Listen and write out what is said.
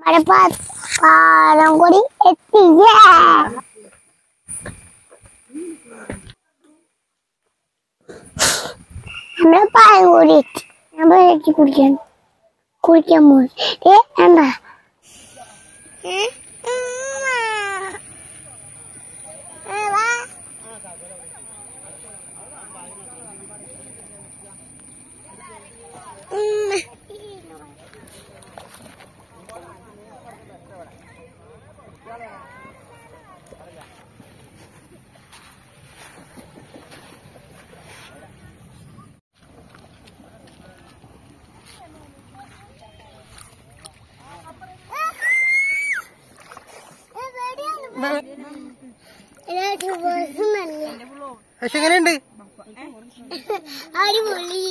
ada palang kuri tiga. Ada palang kuri. Apa lagi kurian? Kurian mul. Anda. എങ്ങനെയുണ്ട്? അടിപൊളി.